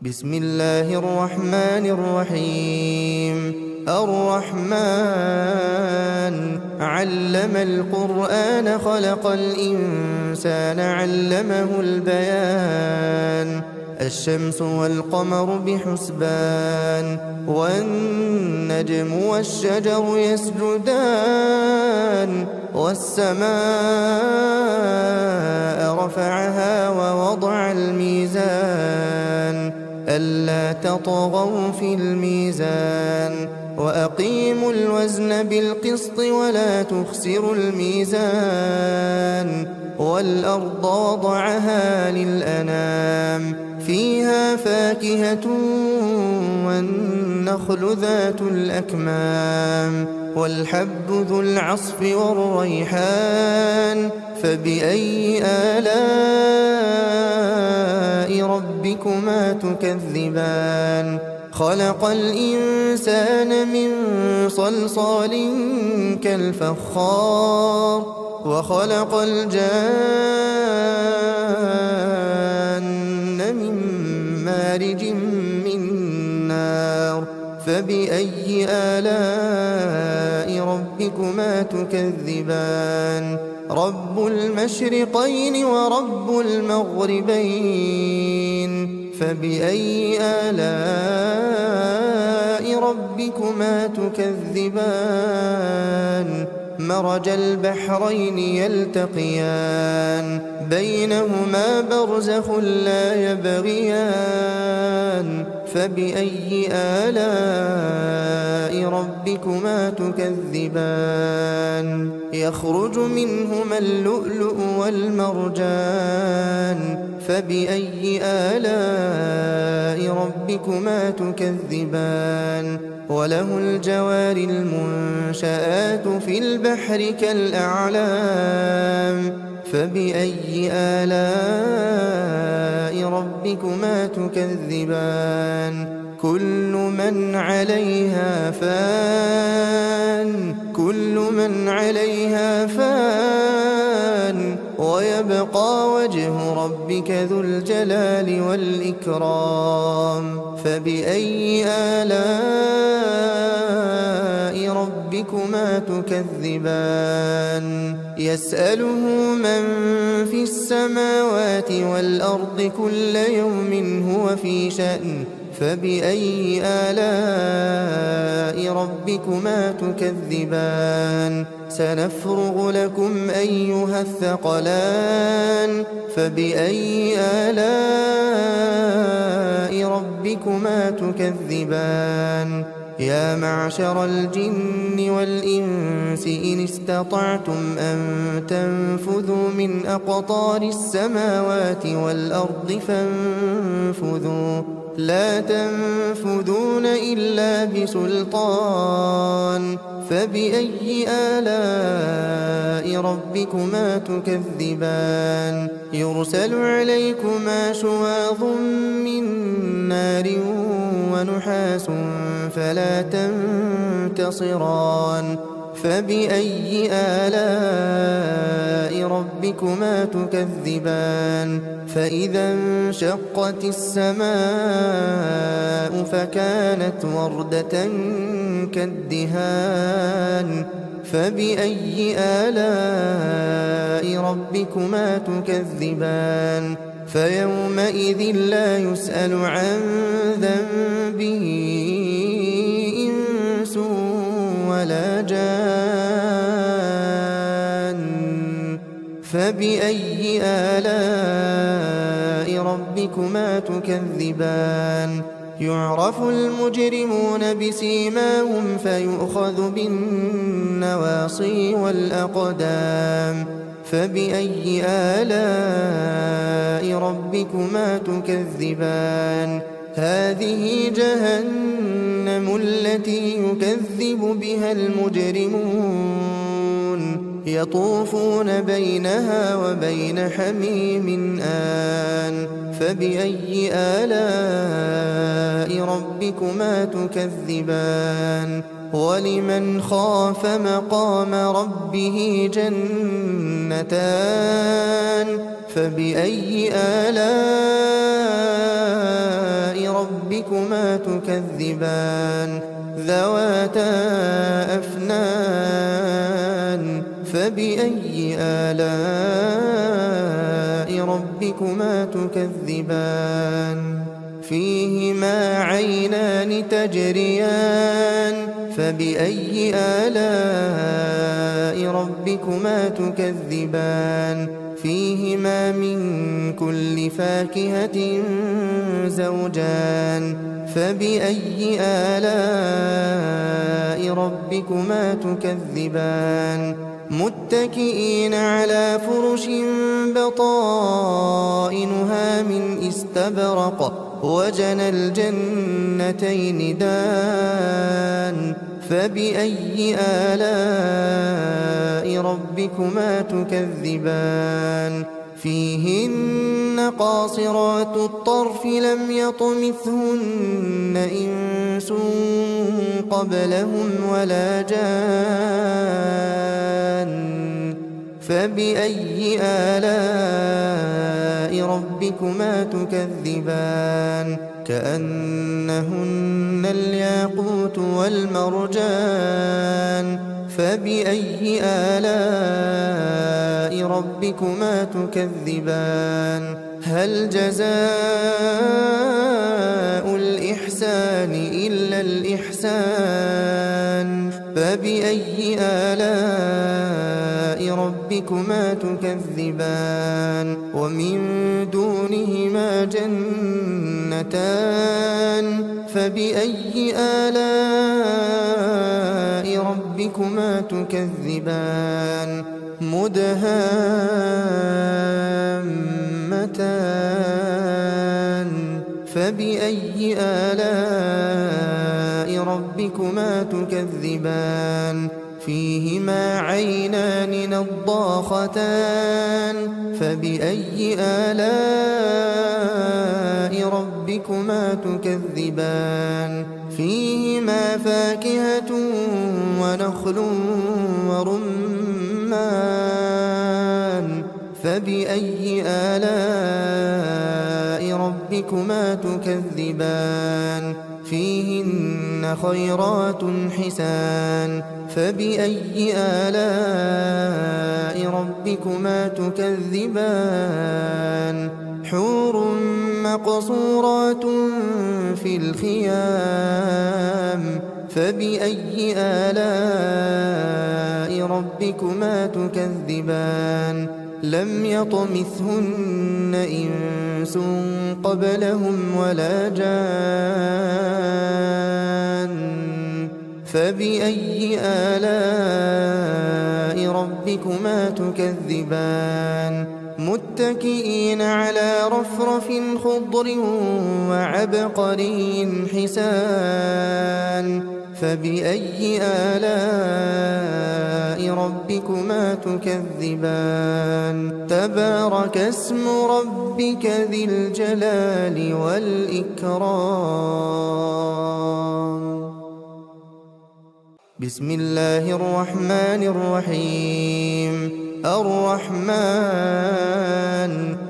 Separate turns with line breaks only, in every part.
بسم الله الرحمن الرحيم. الرحمن علم القرآن خلق الإنسان علمه البيان. الشمس والقمر بحسبان والنجم والشجر يسجدان والسماء رفعها ووضع الميزان ألا تطغوا في الميزان وأقيموا الوزن بالقسط ولا تخسروا الميزان والأرض وضعها للأنام فيها فاكهة والنخل ذات الأكمام والحب ذو العصف والريحان فبأي آلاء ربكما تكذبان خلق الإنسان من صلصال كالفخار وخلق الجان من مارج من نار فبأي آلاء ربكما تكذبان رب المشرقين ورب المغربين فبأي آلاء ربكما تكذبان مرج البحرين يلتقيان بينهما برزخ لا يبغيان فبأي آلاء ربكما تكذبان يخرج منهما اللؤلؤ والمرجان فبأي آلاء ربكما تكذبان وله الجوار المنشآت في البحر كالأعلام فبأي آلاء ربكما تكذبان كل من عليها فان ويبقى وجه ربك ذو الجلال والإكرام فبأي آلاء ربكما تكذبان يسأله من في السماوات والأرض كل يوم هو في شأن فبأي آلاء ربكما تكذبان سنفرغ لكم أيها الثقلان فبأي آلاء ربكما تكذبان يا معشر الجن والإنس إن استطعتم أن تنفذوا من أقطار السماوات والأرض فانفذوا لا تنفذون إلا بسلطان فبأي آلاء ربكما تكذبان يرسل عليكما شواظ من نار ونحاس فلا تنتصران فبأي آلاء ربكما تكذبان فإذا انشقت السماء فكانت وردة كالدهان فبأي آلاء ربكما تكذبان فيومئذ لا يسأل عن ذنبه إنس ولا جان فبأي آلاء ربكما تكذبان يعرف المجرمون بسيماهم فيؤخذ بالنواصي والأقدام فبأي آلاء ربكما تكذبان هذه جهنم التي يكذب بها المجرمون يطوفون بينها وبين حميم آن فبأي آلاء ربكما تكذبان ولمن خاف مقام ربه جنتان فبأي آلاء ربكما تكذبان ذواتا أفنان فبأي آلاء ربكما تكذبان فيهما عينان تجريان فبأي آلاء ربكما تكذبان فيهما من كل فاكهة زوجان فبأي آلاء ربكما تكذبان متكئين على فرش بطائنها من استبرق وجنى الجنتين دان فبأي آلاء ربكما تكذبان فيهن قاصرات الطرف لم يطمثهن إنس قبلهم ولا جان فبأي آلاء ربكما تكذبان كأنهن الياقوت والمرجان فبأي آلاء ربكما تكذبان هل جزاء الإحسان إلا الإحسان فبأي آلاء ربكما تكذبان ومن دونهما جنتان فبأي آلاء ربكما تكذبان مدهامتان فبأي آلاء ربكما تكذبان فيهما عينان نضاختان فبأي آلاء ربكما تكذبان فيهما فاكهة ونخل ورمان فبأي آلاء ربكما تكذبان فيهن خيرات حسان فبأي آلاء ربكما تكذبان حور مقصورات في الخيام فبأي آلاء ربكما تكذبان لم يطمثهن إنس قبلهم ولا جان فبأي آلاء ربكما تكذبان متكئين على رفرف خضر وعبقري حسان فبأي آلاء ربكما تكذبان تبارك اسم ربك ذي الجلال والإكرام بسم الله الرحمن الرحيم الرحمن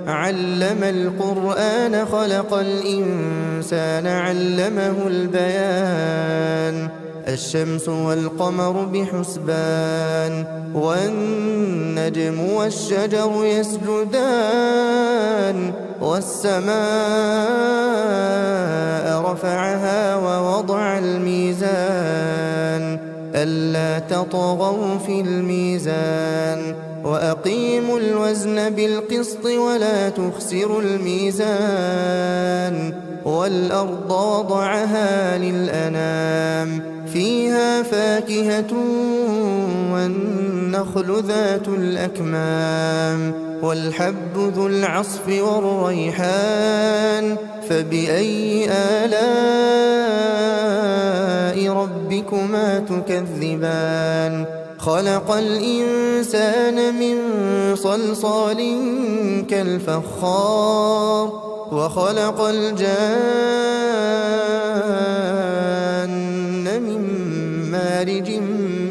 علم القرآن خلق الإنسان علمه البيان الشمس والقمر بحسبان والنجم والشجر يسجدان والسماء رفعها ووضع الميزان ألا تطغوا في الميزان وأقيموا الوزن بالقسط ولا تخسروا الميزان والأرض وضعها للأنام فيها فاكهة والنخل ذات الأكمام والحب ذو العصف والريحان فبأي آلاء ربكما تكذبان خلق الإنسان من صلصال كالفخار وخلق الجان من مارج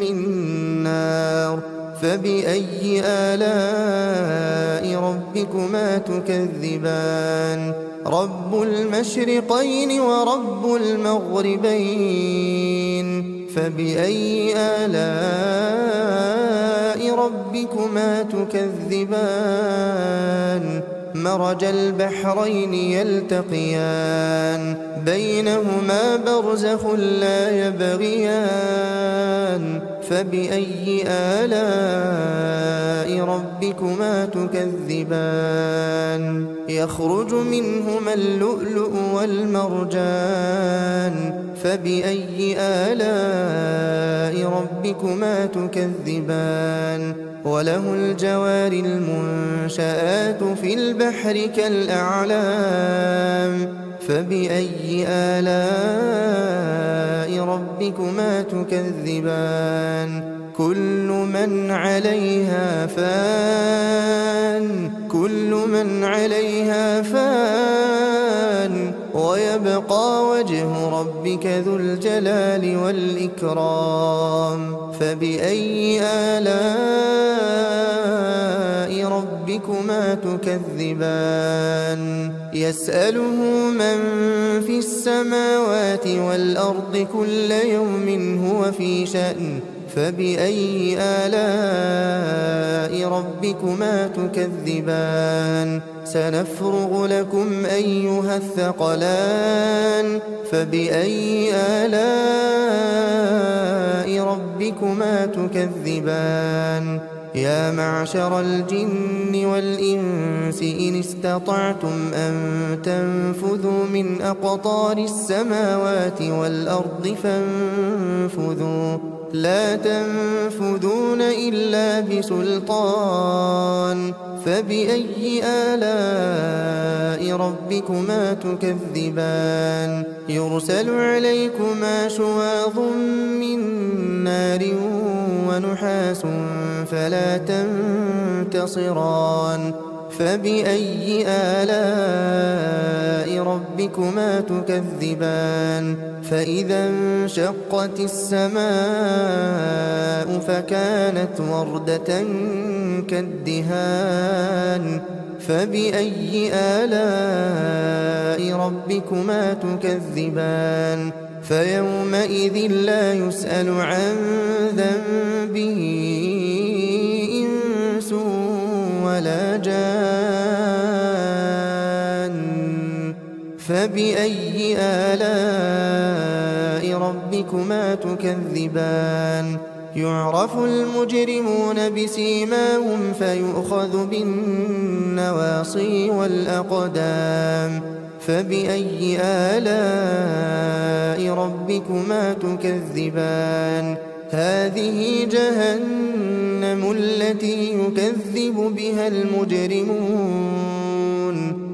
من نار فبأي آلاء ربكما تكذبان رب المشرقين ورب المغربين فبأي آلاء ربكما تكذبان مرج البحرين يلتقيان بينهما برزخ لا يبغيان فبأي آلاء ربكما تكذبان يخرج منهما اللؤلؤ والمرجان فبأي آلاء ربكما تكذبان وله الجوار المنشآت في البحر كالأعلام فبأي آلاء ربكما تكذبان كل من عليها فان ويبقى وجه ربك ذو الجلال والإكرام فبأي آلاء ربكما تكذبان يسأله من في السماوات والأرض كل يوم هو في شأن فبأي آلاء ربكما تكذبان سنفرغ لكم أيها الثقلان فبأي آلاء ربكما تكذبان يا معشر الجن والإنس إن استطعتم أن تنفذوا من أقطار السماوات والأرض فانفذوا لا تنفذون إلا بسلطان فبأي آلاء ربكما تكذبان يرسل عليكما شواظ من نار ونحاس فلا تنتصران فبأي آلاء ربكما تكذبان فإذا انشقت السماء فكانت وردة كالدهان فبأي آلاء ربكما تكذبان فيومئذ لا يسأل عن ذنبه إنس ولا جان فبأي آلاء ربكما تكذبان يعرف المجرمون بسيماهم فيؤخذ بالنواصي والأقدام فبأي آلاء ربكما تكذبان هذه جهنم التي يكذب بها المجرمون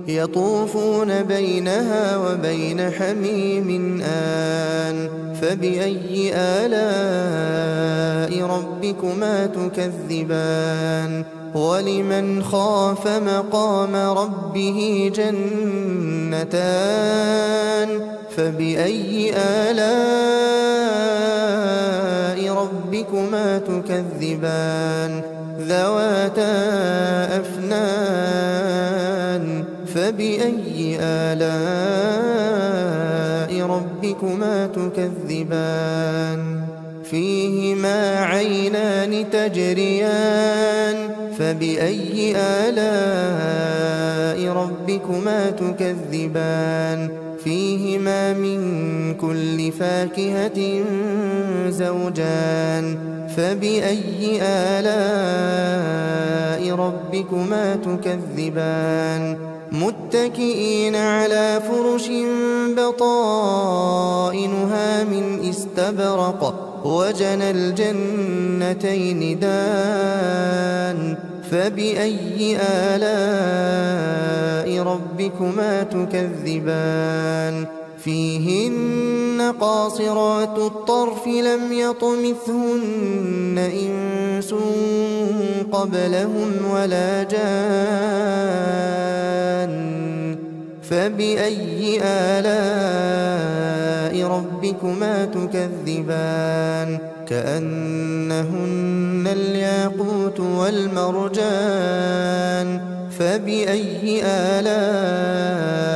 يطوفون بينها وبين حميم آن فبأي آلاء ربكما تكذبان ولمن خاف مقام ربه جنتان فبأي آلاء ربكما تكذبان ذواتا أفنان فبأي آلاء ربكما تكذبان فيهما عينان تجريان فبأي آلاء ربكما تكذبان فيهما من كل فاكهة زوجان فبأي آلاء ربكما تكذبان متكئين على فرش بطائنها من استبرق وجنى الجنتين دان فبأي آلاء ربكما تكذبان فيهن قاصرات الطرف لم يطمثهن إنس قبلهم ولا جان فبأي آلاء ربكما تكذبان كأنهن الياقوت والمرجان فبأي آلاء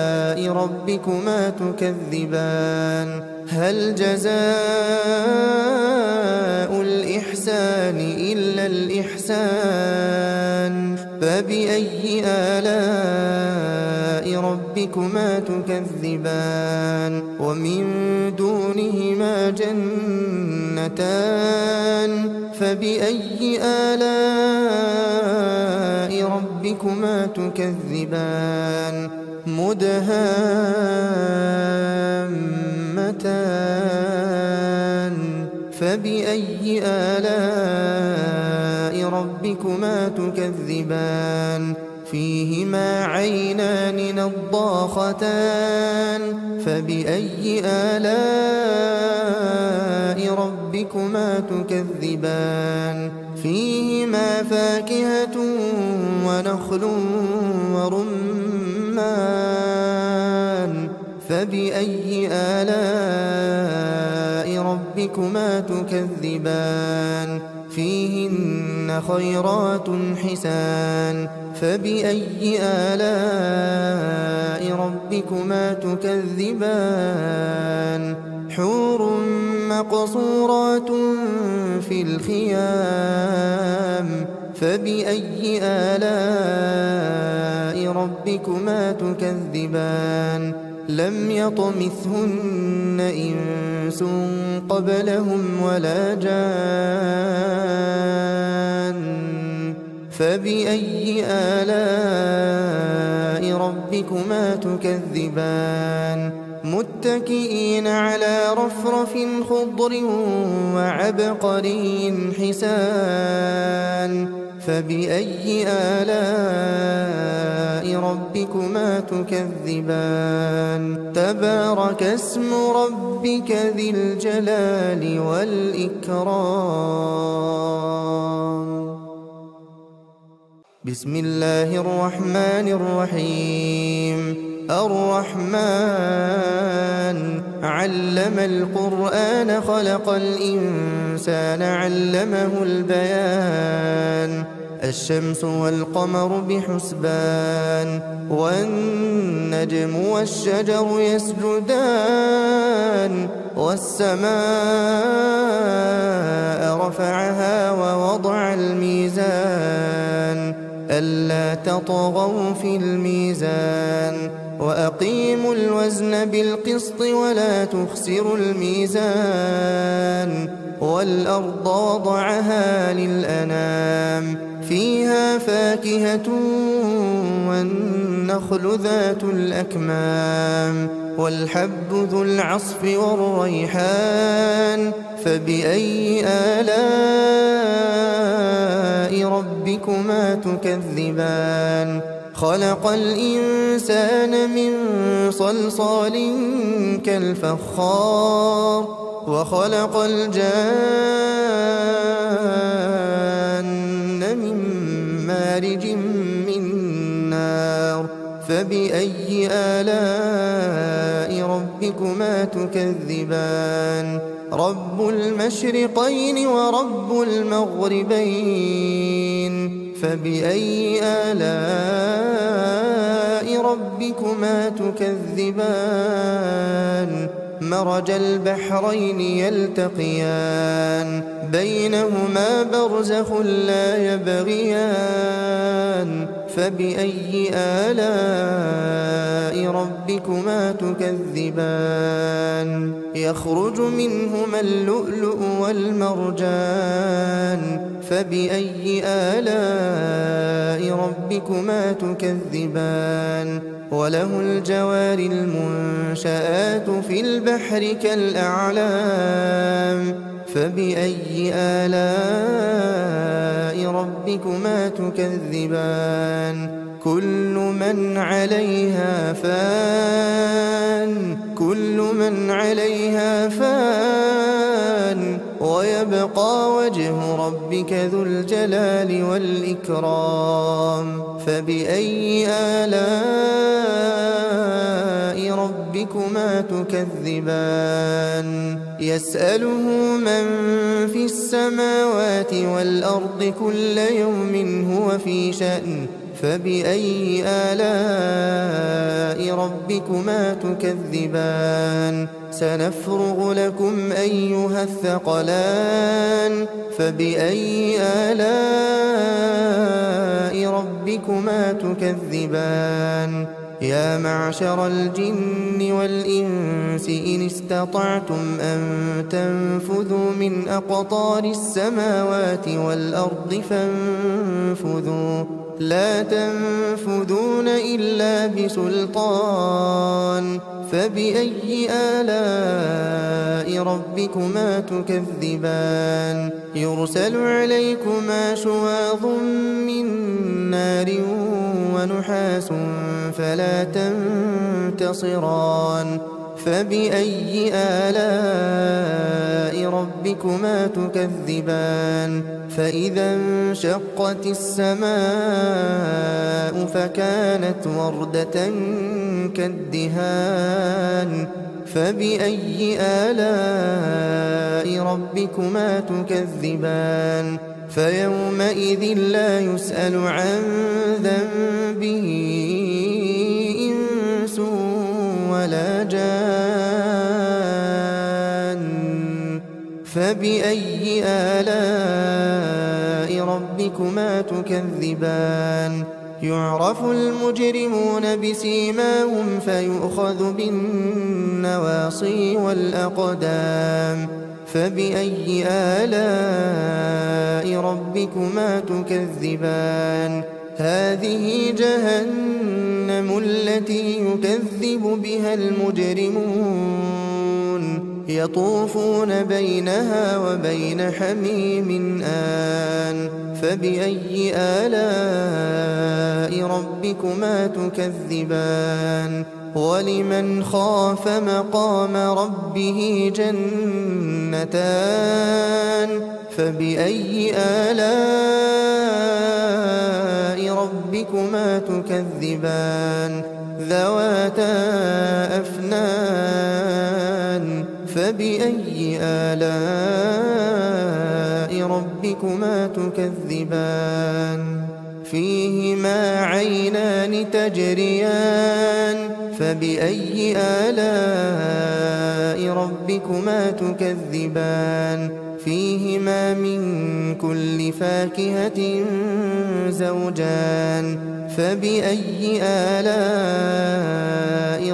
ربكما تكذبان هل جزاء الإحسان إلا الإحسان فبأي آلاء ربكما تكذبان ومن دونهما جنتان فبأي آلاء ربكما تكذبان مدهامتان فبأي آلاء ربكما تكذبان فيهما عينان نضاختان فبأي آلاء ربكما تكذبان فيهما فاكهة ونخل ورمان فبأي آلاء ربكما تكذبان فيهن خيرات حسان فبأي آلاء ربكما تكذبان حور مقصورات في الخيام فبأي آلاء ربكما تكذبان لم يطمثهن إنس قبلهم ولا جان فبأي آلاء ربكما تكذبان متكئين على رفرف خضر وعبقري حسان فبأي آلاء ربكما تكذبان تبارك اسم ربك ذي الجلال والإكرام بسم الله الرحمن الرحيم الرحمن علم القرآن خلق الإنسان علمه البيان الشمس والقمر بحسبان والنجم والشجر يسجدان والسماء رفعها ووضع الميزان ألا تطغوا في الميزان وأقيموا الوزن بالقسط ولا تخسروا الميزان والأرض وضعها للأنام فيها فاكهة والنخل ذات الأكمام والحب ذو العصف والريحان فبأي آلاء ربكما تكذبان خلق الإنسان من صلصال كالفخار وخلق الجان من مارج من نار فبأي آلاء ربكما تكذبان رب المشرقين ورب المغربين فبأي آلاء ربكما تكذبان مرج البحرين يلتقيان بينهما برزخ لا يبغيان فبأي آلاء ربكما تكذبان يخرج منهما اللؤلؤ والمرجان فبأي آلاء ربكما تكذبان وله الجوار المنشآت في البحر كالأعلام فبأي آلاء ربكما تكذبان كل من عليها فان ويبقى وجه ربك ذو الجلال والإكرام فبأي آلاء ربكما تكذبان يسأله من في السماوات والأرض كل يوم هو في شأن فبأي آلاء ربكما تكذبان سنفرغ لكم أيها الثقلان فبأي آلاء ربكما تكذبان يا معشر الجن والإنس إن استطعتم أن تنفذوا من أقطار السماوات والأرض فانفذوا لا تنفذون إلا بسلطان فبأي آلاء ربكما تكذبان يرسل عليكما شواظ من نار ونحاس فلا تنتصران فبأي آلاء ربكما تكذبان فإذا انشقت السماء فكانت وردة كالدهان فبأي آلاء ربكما تكذبان فيومئذ لا يسأل عن ذنبه إنس ولا جان فبأي آلاء ربكما تكذبان يعرف المجرمون بسيماهم فيؤخذ بالنواصي والأقدام فبأي آلاء ربكما تكذبان هذه جهنم التي يكذب بها المجرمون يطوفون بينها وبين حميم آن فبأي آلاء ربكما تكذبان ولمن خاف مقام ربه جنتان فبأي آلاء ربكما تكذبان ذواتا أفنان فبأي آلاء ربكما تكذبان فيهما عينان تجريان فبأي آلاء ربكما تكذبان فيهما من كل فاكهة زوجان فبأي آلاء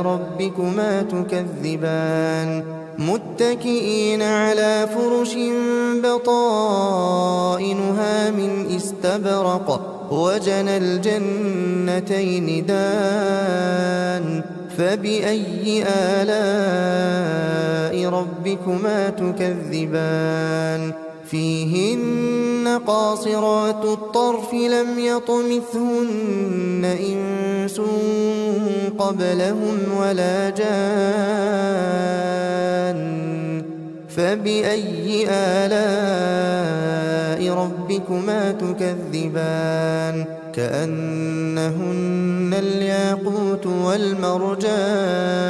ربكما تكذبان متكئين على فرش بطائنها من استبرق وجنى الجنتين دان فبأي آلاء ربكما تكذبان فيهن قاصرات الطرف لم يطمثهن إنس قبلهم ولا جان فبأي آلاء ربكما تكذبان كأنهن الياقوت والمرجان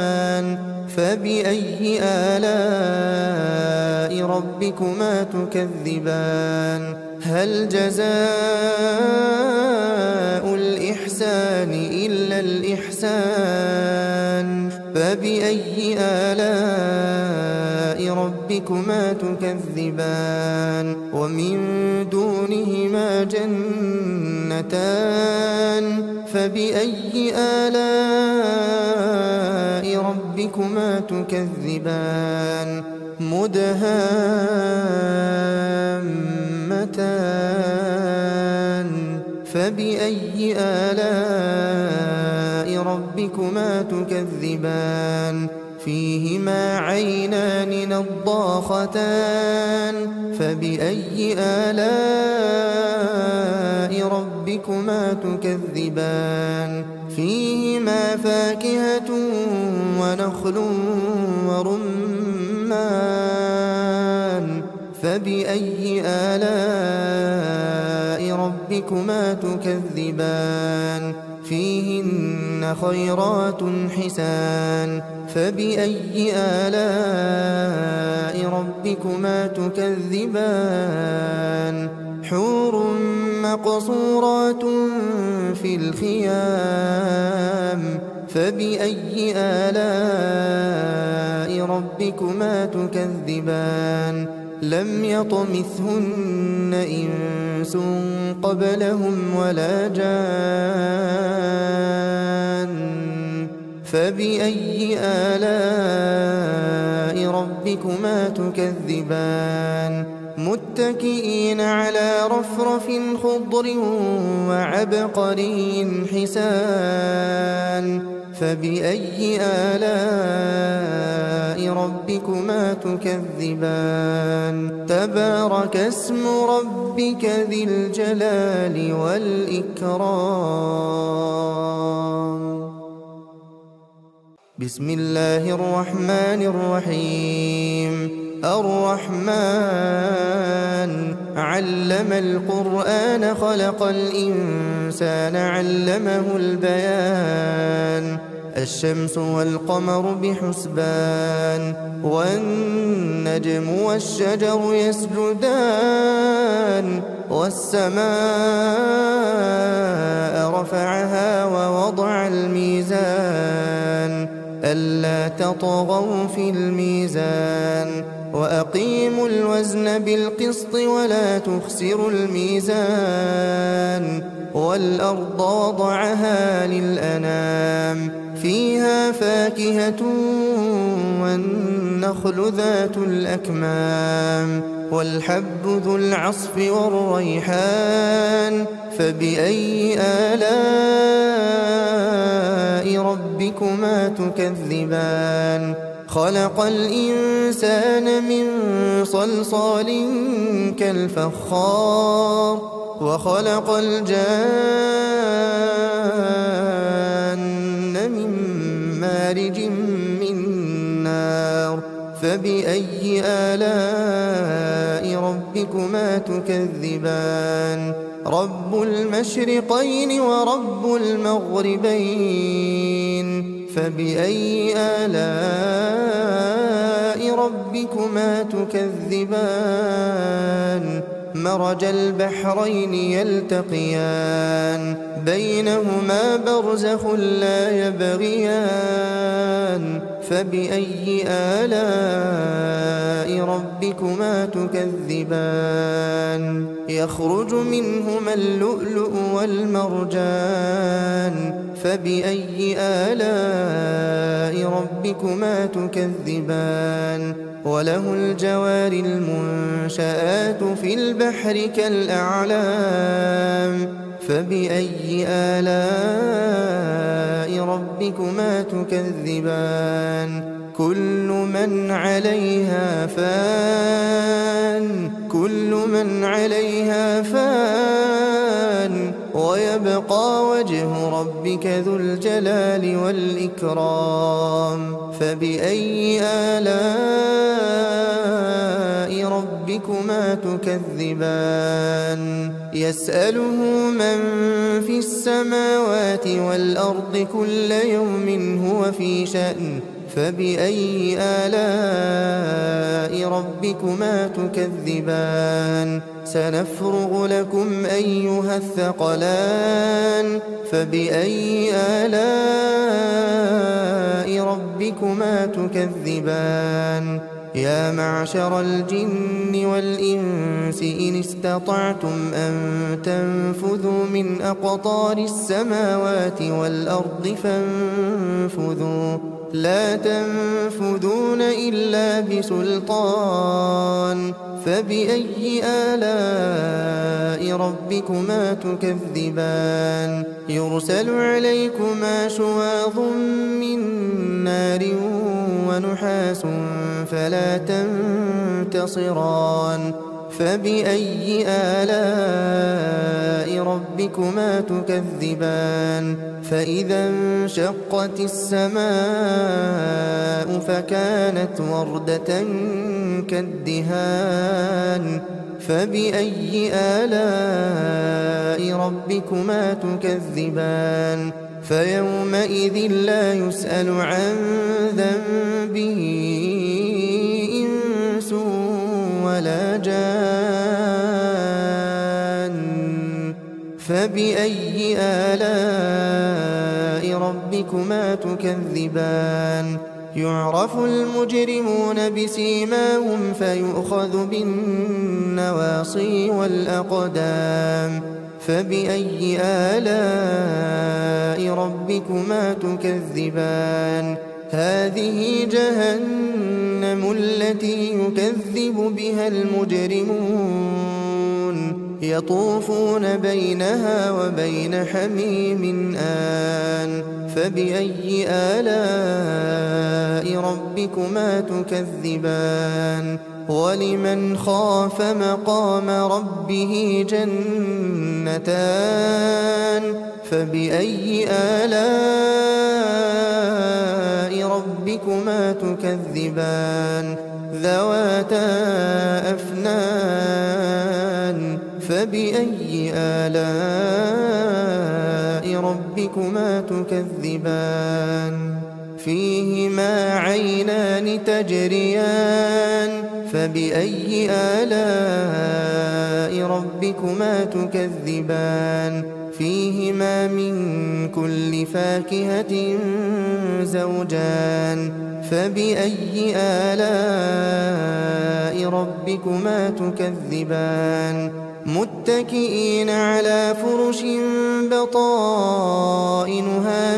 فبأي آلاء ربكما تكذبان هل جزاء الإحسان إلا الإحسان فبأي آلاء ربكما تكذبان ومن دونهما جنتان فبأي آلاء ربكما تكذبان مدهامتان فبأي آلاء ربكما تكذبان فيهما عينان نضاختان فبأي آلاء ربكما تكذبان فيهما فاكهة ونخل ورمان فبأي آلاء ربكما تكذبان فيهن خيرات حسان فبأي آلاء ربكما تكذبان حور مقصورات في الخيام فبأي آلاء ربكما تكذبان لم يطمثهن إنس قبلهم ولا جان فبأي آلاء ربكما تكذبان متكئين على رفرف خضر وعبقري حسان فبأي آلاء ربكما تكذبان تبارك اسم ربك ذي الجلال والإكرام بسم الله الرحمن الرحيم الرحمن علم القرآن خلق الإنسان علمه البيان الشمس والقمر بحسبان والنجم والشجر يسجدان والسماء رفعها ووضع الميزان ألا تطغوا في الميزان وأقيموا الوزن بالقسط ولا تخسروا الميزان والأرض وضعها للأنام فيها فاكهة والنخل ذات الأكمام والحب ذو العصف والريحان فبأي آلاء ربكما تكذبان خلق الإنسان من صلصال كالفخار وخلق الجان من مارج من نار فبأي آلاء ربكما تكذبان رب المشرقين ورب المغربين فبأي آلاء ربكما تكذبان مرج البحرين يلتقيان بينهما برزخ لا يبغيان فبأي آلاء ربكما تكذبان يخرج منهما اللؤلؤ والمرجان فبأي آلاء ربكما تكذبان وله الجوار المنشآت في البحر كالأعلام فبأي آلاء ربكما تكذبان كل من عليها فان ويبقى وجه ربك ذو الجلال والإكرام فبأي آلاء ربكما تكذبان يسأله من في السماوات والأرض كل يوم هو في شأن فبأي آلاء ربكما تكذبان سنفرغ لكم أيها الثقلان فبأي آلاء ربكما تكذبان يا معشر الجن والإنس إن استطعتم أن تنفذوا من أقطار السماوات والأرض فانفذوا لا تنفذون إلا بسلطان فبأي آلاء ربكما تكذبان يرسل عليكما شواظ من نار ونحاس فلا تنتصران فبأي آلاء ربكما تكذبان فإذا انشقت السماء فكانت وردة كالدهان فبأي آلاء ربكما تكذبان فيومئذ لا يسأل عن ذنبه إنس ولا جان فبأي آلاء ربكما تكذبان يعرف المجرمون بسيماهم فيؤخذ بالنواصي والأقدام فبأي آلاء ربكما تكذبان هذه جهنم التي يكذب بها المجرمون يطوفون بينها وبين حميم آن فبأي آلاء ربكما تكذبان ولمن خاف مقام ربه جنتان فبأي آلاء ربكما تكذبان ذواتا أفنان فبأي آلاء ربكما تكذبان فيهما عينان تجريان فبأي آلاء ربكما تكذبان فيهما من كل فاكهة زوجان فبأي آلاء ربكما تكذبان متكئين على فرش بطائنها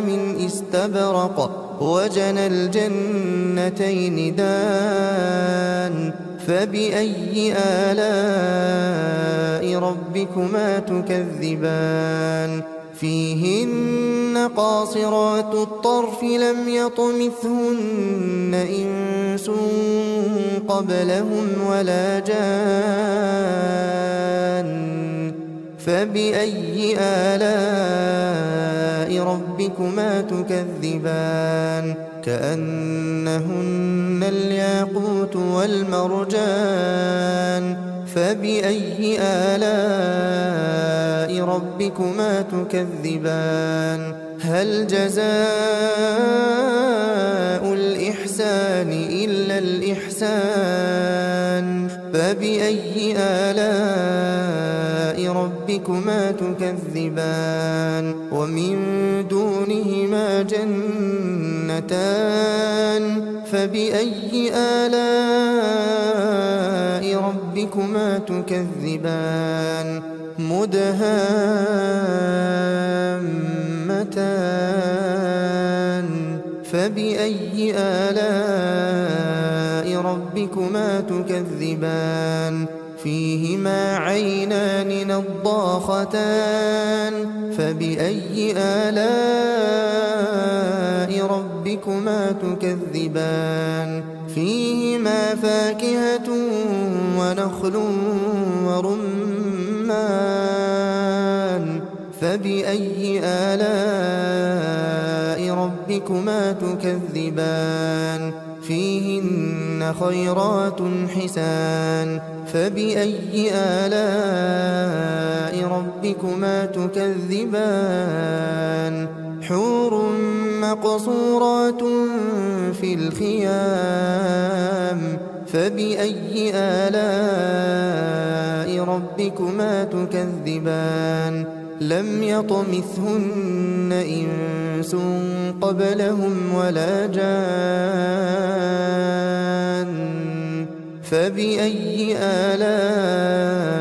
من استبرق وجنى الجنتين دان فبأي آلاء ربكما تكذبان فيهن قاصرات الطرف لم يطمثهن إنس قبلهم ولا جان فبأي آلاء ربكما تكذبان كأنهن الياقوت والمرجان فبأي آلاء ربكما تكذبان هل جزاء الإحسان إلا الإحسان فبأي آلاء ربكما تكذبان ومن دونهما جنتان فبأي آلاء ربكما تكذبان مدهامتان فبأي آلاء ربكما تكذبان فيهما عينان نضاختان فبأي آلاء ربكما تكذبان فيهما فاكهة ونخل ورمان فبأي آلاء ربكما تكذبان فيهن خيرات حسان فبأي آلاء ربكما تكذبان حور مقصورات في الخيام فبأي آلاء ربكما تكذبان لم يطمثهن إنس قبلهم ولا جان فبأي آلاء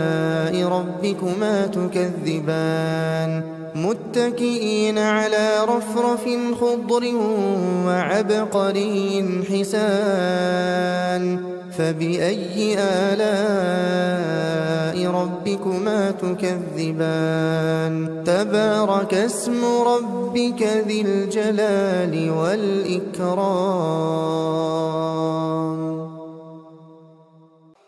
ربكما تكذبان متكئين على رفرف خضر وعبقري حسان فبأي آلاء ربكما تكذبان تبارك اسم ربك ذي الجلال والإكرام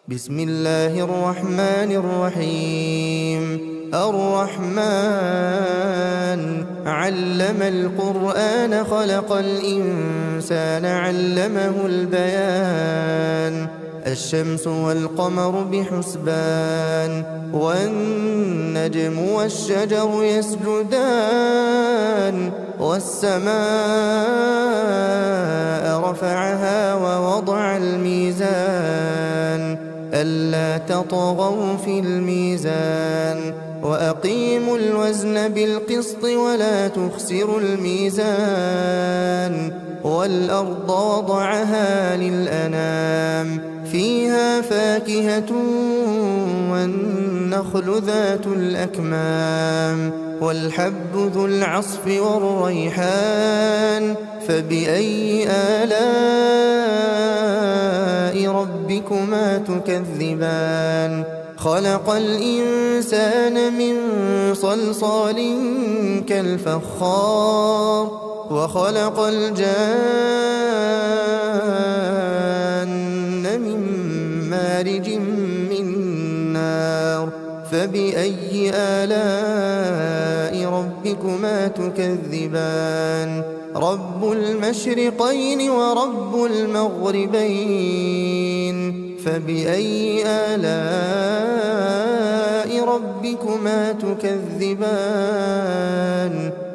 بسم الله الرحمن الرحيم الرحمن علم القرآن خلق الإنسان علمه البيان الشمس والقمر بحسبان والنجم والشجر يسجدان والسماء رفعها ووضع الميزان ألا تطغوا في الميزان وأقيموا الوزن بالقسط ولا تخسروا الميزان والأرض وضعها للأنام فيها فاكهة والنخل ذات الأكمام والحب ذو العصف والريحان فبأي آلاء ربكما تكذبان خلق الإنسان من صلصال كالفخار وخلق الجان من مارج من نار فبأي آلاء ربكما تكذبان رب المشرقين ورب المغربين فبأي آلاء ربكما تكذبان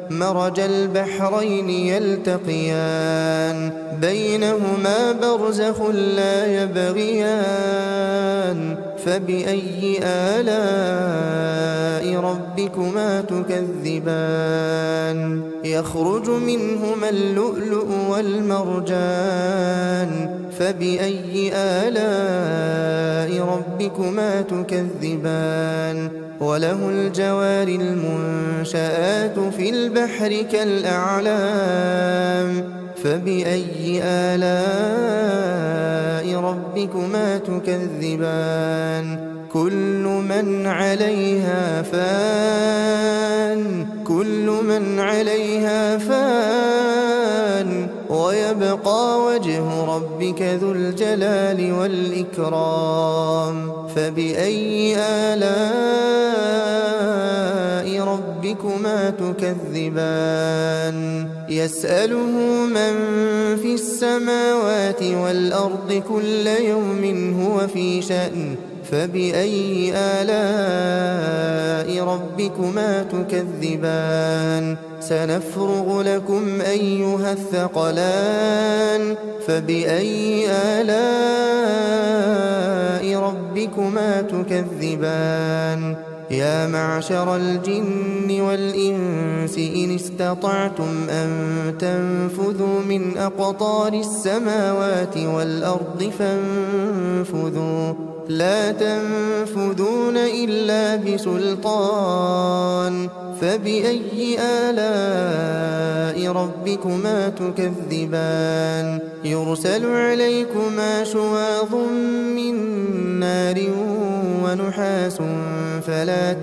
مرج البحرين يلتقيان بينهما برزخ لا يبغيان فبأي آلاء ربكما تكذبان يخرج منهما اللؤلؤ والمرجان فبأي آلاء ربكما تكذبان وله الجوار المنشآت في البحر كالأعلام فبأي آلاء ربكما تكذبان كل من عليها فان ويبقى وجه ربك ذو الجلال والإكرام فبأي آلاء ربكما تكذبان يسأله من في السماوات والأرض كل يوم هو في شأن فبأي آلاء ربكما تكذبان سنفرغ لكم أيها الثقلان فبأي آلاء ربكما تكذبان يا معشر الجن والإنس إن استطعتم أن تنفذوا من أقطار السماوات والأرض فانفذوا لا تنفذون إلا بسلطان فبأي آلاء ربكما تكذبان يرسل عليكما شواظ من نار ونحاس فلا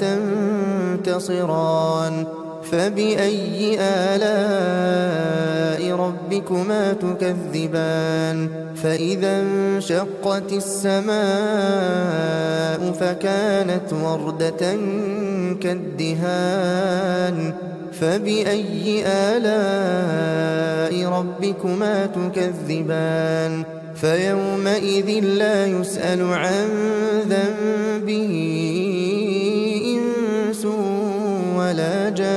تنتصران فبأي آلاء ربكما تكذبان فإذا انشقت السماء فكانت وردة كالدهان فبأي آلاء ربكما تكذبان فيومئذ لا يسأل عن ذنبه إنس ولا جان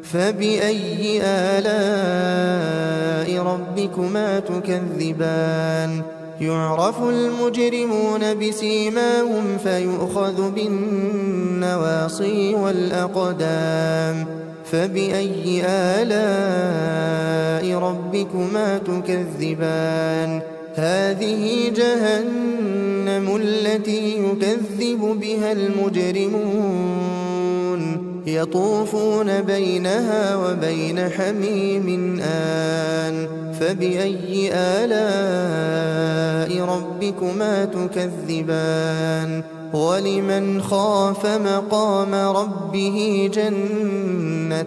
فبأي آلاء ربكما تكذبان يعرف المجرمون بسيماهم فيؤخذ بالنواصي والأقدام فبأي آلاء ربكما تكذبان هذه جهنم التي يكذب بها المجرمون يطوفون بينها وبين حميم آن فبأي آلاء ربكما تكذبان ولمن خاف مقام ربه جنتان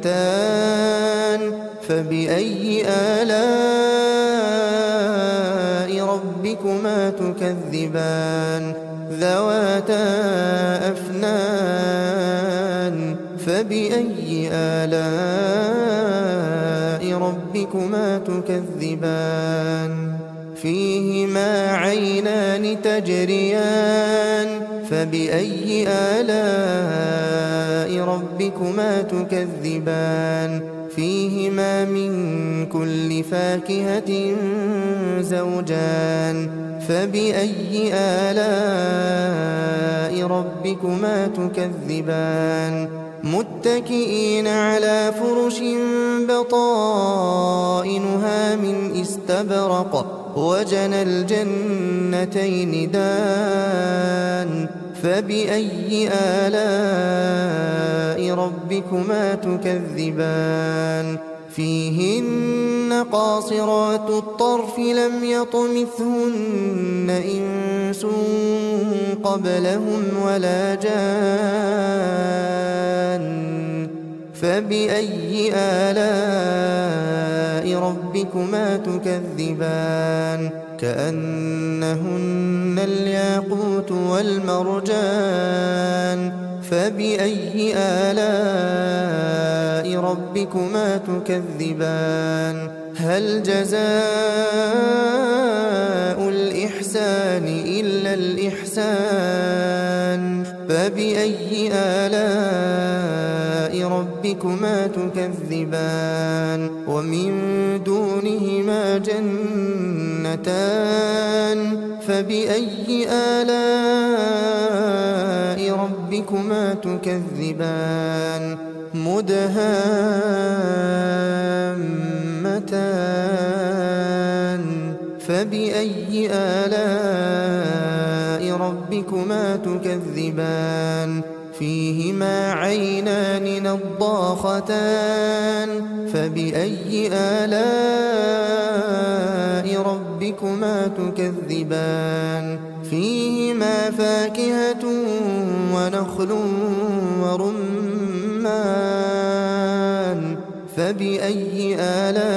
فبأي آلاء ربكما تكذبان ذواتا أفنان فبأي آلاء ربكما تكذبان فيهما عينان تجريان فبأي آلاء ربكما تكذبان فيهما من كل فاكهة زوجان فبأي آلاء ربكما تكذبان متكئين على فرش بطائنها من استبرق وجنى الجنتين دان فبأي آلاء ربكما تكذبان فيهن قاصرات الطرف لم يطمثهن إنس قبلهم ولا جان فبأي آلاء ربكما تكذبان كأنهن الياقوت والمرجان فبأي آلاء ربكما تكذبان هل جزاء الإحسان إلا الإحسان فبأي آلاء ربكما تكذبان ومن دونهما جنتان فبأي آلاء ربكما تكذبان مدهامتان فبأي آلاء ربكما تكذبان فيهما عينان نضاختان فبأي آلاء ربكما تكذبان فيهما فاكهة ونخل ورمان فبأي آلاء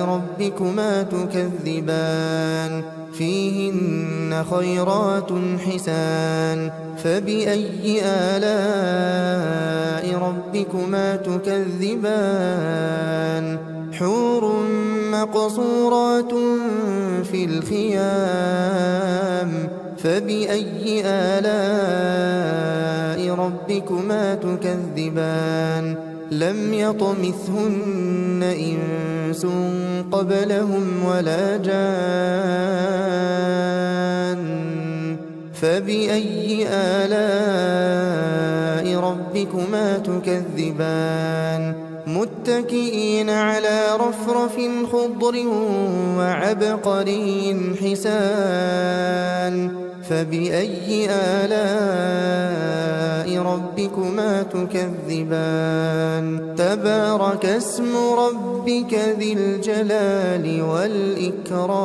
ربكما تكذبان فيهن خيرات حسان فبأي آلاء ربكما تكذبان حور مقصورات في الخيام فبأي آلاء ربكما تكذبان لم يطمثهن إنس قبلهم ولا جان فبأي آلاء ربكما تكذبان متكئين على رفرف خضر وعبقري حسان فبأي آلاء ربكما تكذبان تبارك اسم ربك ذي الجلال والإكرام